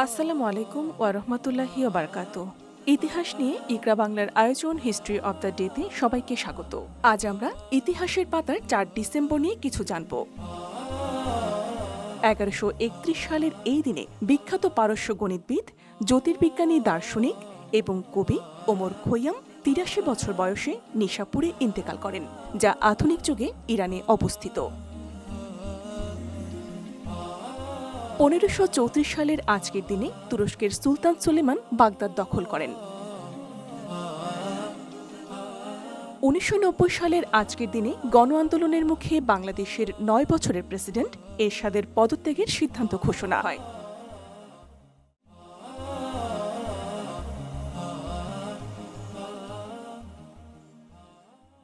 আসসালামু আলাইকুম ওয়া রাহমাতুল্লাহি ওয়া বারাকাতুহু। ইতিহাস নিয়ে ইকরা বাংলার আয়োজন হিস্ট্রি অব দ্য ডেতে সবাইকে স্বাগত। আজ আমরা ইতিহাসের পাতার ৪ ডিসেম্বর নিয়ে কিছু জানব। ১১৩১ সালের এই দিনে বিখ্যাত পারস্য গণিতবিদ, জ্যোতির্বিজ্ঞানী, দার্শনিক এবং কবি ওমর খৈয়াম ৮৩ বছর বয়সে নিশাপুরে ইন্তেকাল করেন, যা আধুনিক যুগে ইরানে অবস্থিত। ১৫৩৪ সালের আজকের দিনে তুরস্কের সুলতান সুলেমান বাগদাদ দখল করেন। ১৯৯০ সালের আজকের দিনে গণ আন্দোলনের মুখে বাংলাদেশের ৯ বছরের প্রেসিডেন্ট এরশাদের পদত্যাগের সিদ্ধান্ত ঘোষণা হয়।